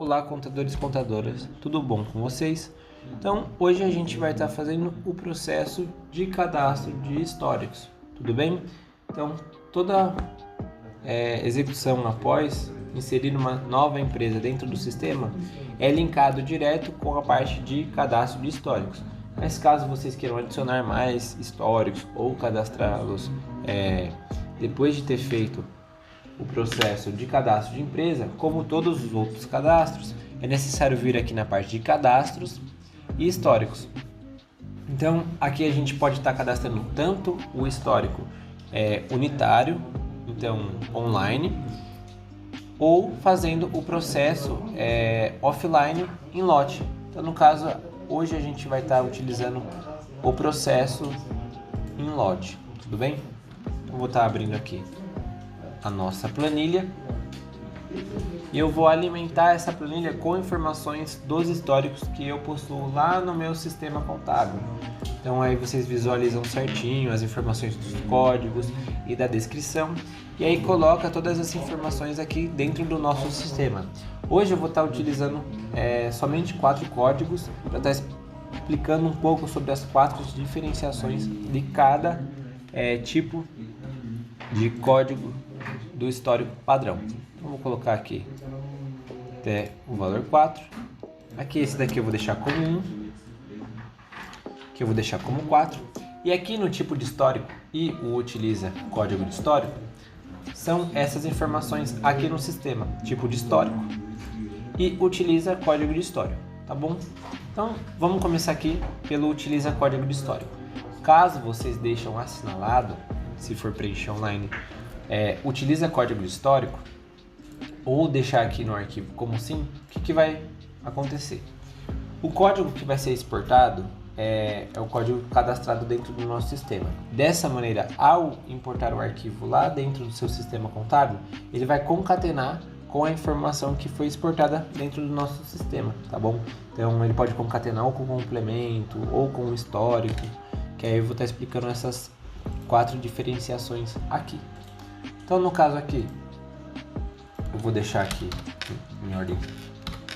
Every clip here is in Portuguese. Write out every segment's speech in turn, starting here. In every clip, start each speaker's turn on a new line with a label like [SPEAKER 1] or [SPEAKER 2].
[SPEAKER 1] Olá, contadores e contadoras, tudo bom com vocês? Então, hoje a gente vai estar fazendo o processo de cadastro de históricos, tudo bem? Então, toda execução após inserir uma nova empresa dentro do sistema é linkado direto com a parte de cadastro de históricos. Mas caso vocês queiram adicionar mais históricos ou cadastrá-los depois de ter feito o processo de cadastro de empresa, como todos os outros cadastros, é necessário vir aqui na parte de cadastros e históricos. Então, aqui a gente pode estar cadastrando tanto o histórico unitário, então online, ou fazendo o processo offline em lote. Então, no caso, hoje a gente vai estar utilizando o processo em lote, tudo bem? Então, vou estar abrindo aqui a nossa planilha e eu vou alimentar essa planilha com informações dos históricos que eu possuo lá no meu sistema contábil. Então aí vocês visualizam certinho as informações dos códigos e da descrição e aí coloca todas as informações aqui dentro do nosso sistema. Hoje eu vou estar utilizando somente 4 códigos para estar explicando um pouco sobre as 4 diferenciações de cada tipo de código do histórico padrão. Então, vou colocar aqui até o valor 4. Aqui esse daqui eu vou deixar como 1. Aqui eu vou deixar como 4. E aqui no tipo de histórico e o utiliza código de histórico, são essas informações aqui no sistema, tipo de histórico e utiliza código de histórico, tá bom? Então, vamos começar aqui pelo utiliza código de histórico. Caso vocês deixam assinalado, se for preencher online, utiliza código histórico ou deixar aqui no arquivo como sim, o que vai acontecer? O código que vai ser exportado é o código cadastrado dentro do nosso sistema. Dessa maneira, ao importar o arquivo lá dentro do seu sistema contábil, ele vai concatenar com a informação que foi exportada dentro do nosso sistema, tá bom? Então ele pode concatenar ou com complemento ou com histórico, que aí eu vou estar explicando essas 4 diferenciações aqui. Então, no caso aqui, eu vou deixar aqui em ordem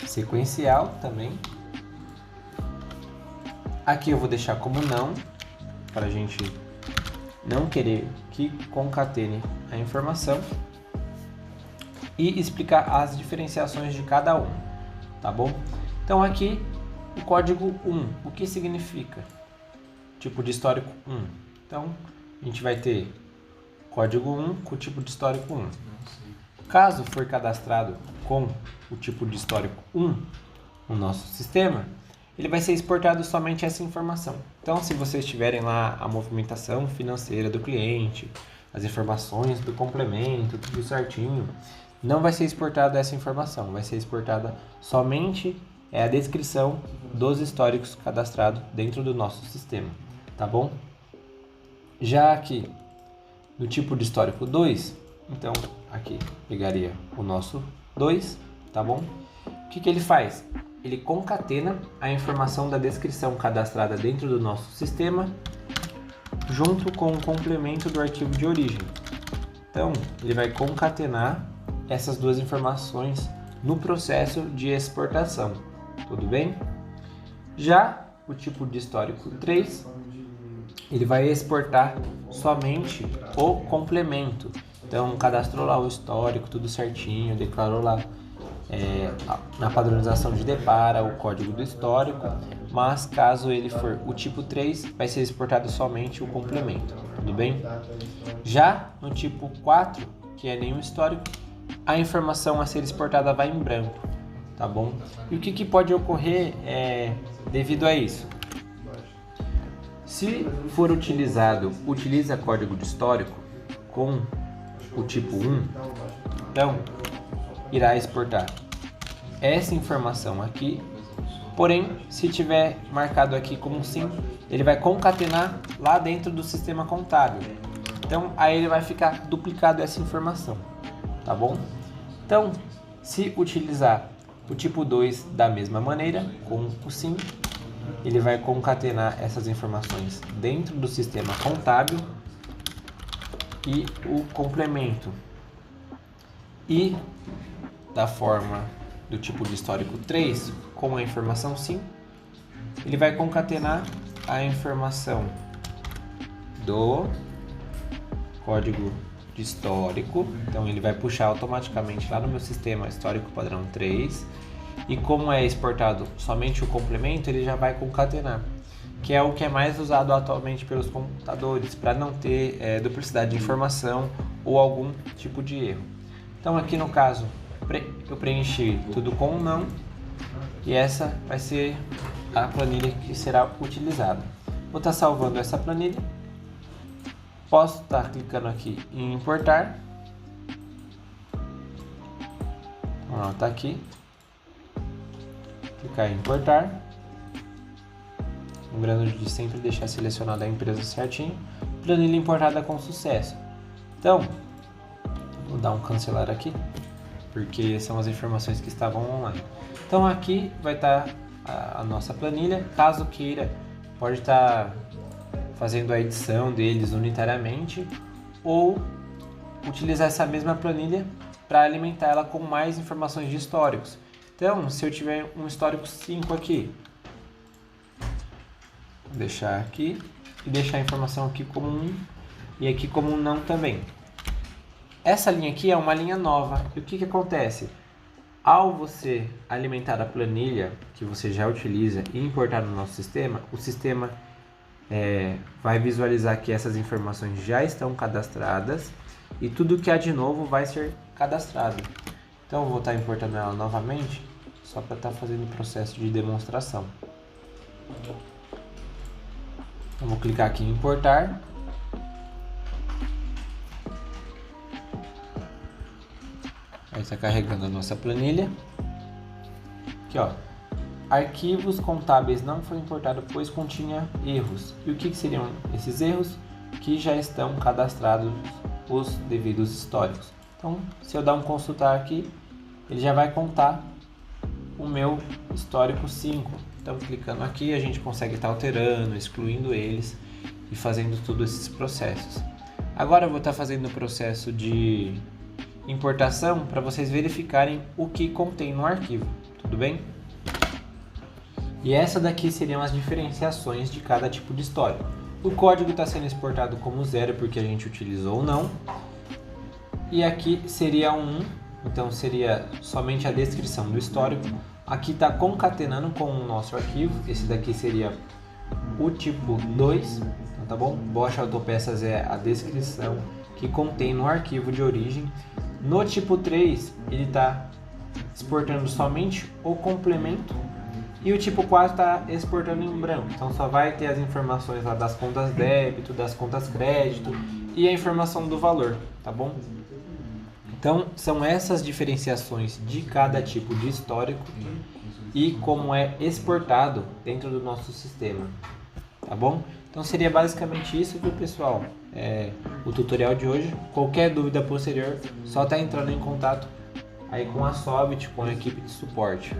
[SPEAKER 1] sequencial também. Aqui eu vou deixar como não, para a gente não querer que concatene a informação. E explicar as diferenciações de cada um, tá bom? Então aqui, o código 1, o que significa? Tipo de histórico 1. Então, a gente vai ter código 1 com o tipo de histórico 1. Caso for cadastrado com o tipo de histórico 1 no nosso sistema, ele vai ser exportado somente essa informação. Então, se vocês tiverem lá a movimentação financeira do cliente, as informações do complemento, tudo certinho, não vai ser exportada essa informação, vai ser exportada somente a descrição dos históricos cadastrados dentro do nosso sistema, tá bom? Já aqui, no tipo de histórico 2, então aqui pegaria o nosso 2, tá bom? O que ele faz? Ele concatena a informação da descrição cadastrada dentro do nosso sistema junto com o complemento do arquivo de origem. Então, ele vai concatenar essas duas informações no processo de exportação, tudo bem? Já o tipo de histórico 3, ele vai exportar somente o complemento. Então, cadastrou lá o histórico, tudo certinho, declarou lá na padronização de Depara o código do histórico, mas caso ele for o tipo 3, vai ser exportado somente o complemento, tudo bem? Já no tipo 4, que é nenhum histórico, a informação a ser exportada vai em branco, tá bom? E o que pode ocorrer devido a isso? Se for utiliza código de histórico com o tipo 1, então irá exportar essa informação aqui, porém, se tiver marcado aqui como sim, ele vai concatenar lá dentro do sistema contábil. Então, aí ele vai ficar duplicado essa informação, tá bom? Então, se utilizar o tipo 2 da mesma maneira, com o sim, ele vai concatenar essas informações dentro do sistema contábil e o complemento. E da forma do tipo de histórico 3 com a informação 5, ele vai concatenar a informação do código de histórico. Então ele vai puxar automaticamente lá no meu sistema histórico padrão 3. E como é exportado somente o complemento, ele já vai concatenar, que é o que é mais usado atualmente pelos computadores, para não ter duplicidade de informação ou algum tipo de erro. Então aqui no caso, eu preenchi tudo com não, e essa vai ser a planilha que será utilizada. Vou estar salvando essa planilha, posso estar clicando aqui em importar, ela está aqui, clicar em importar, lembrando de sempre deixar selecionada a empresa certinho, planilha importada com sucesso. Então, vou dar um cancelar aqui, porque são as informações que estavam online. Então aqui vai estar a nossa planilha, caso queira, pode estar fazendo a edição deles unitariamente, ou utilizar essa mesma planilha para alimentar ela com mais informações de históricos. Então, se eu tiver um histórico 5 aqui, vou deixar aqui e deixar a informação aqui como 1 e aqui como um não também. Essa linha aqui é uma linha nova. E o que acontece? Ao você alimentar a planilha que você já utiliza e importar no nosso sistema, o sistema vai visualizar que essas informações já estão cadastradas e tudo que há de novo vai ser cadastrado. Então eu vou estar importando ela novamente, só para estar fazendo o processo de demonstração. Eu vou clicar aqui em importar. Aí está carregando a nossa planilha. Aqui ó, arquivos contábeis não foi importado pois continha erros. E o que seriam esses erros? Que já estão cadastrados os devidos históricos. Então, se eu dar um consultar aqui, ele já vai contar o meu histórico 5. Então, clicando aqui, a gente consegue estar alterando, excluindo eles e fazendo todos esses processos. Agora eu vou estar fazendo o processo de importação para vocês verificarem o que contém no arquivo, tudo bem? E essa daqui seriam as diferenciações de cada tipo de histórico. O código está sendo exportado como 0 porque a gente utilizou ou não. E aqui seria um 1, então seria somente a descrição do histórico. Aqui está concatenando com o nosso arquivo, esse daqui seria o tipo 2, então, tá bom? Bosch Autopeças é a descrição que contém no arquivo de origem. No tipo 3, ele está exportando somente o complemento. E o tipo 4 está exportando em branco, então só vai ter as informações lá das contas débito, das contas crédito e a informação do valor, tá bom? Então são essas diferenciações de cada tipo de histórico e como é exportado dentro do nosso sistema, tá bom? Então seria basicamente isso, viu pessoal? O tutorial de hoje. Qualquer dúvida posterior, só tá entrando em contato aí com a Sobit, com a equipe de suporte.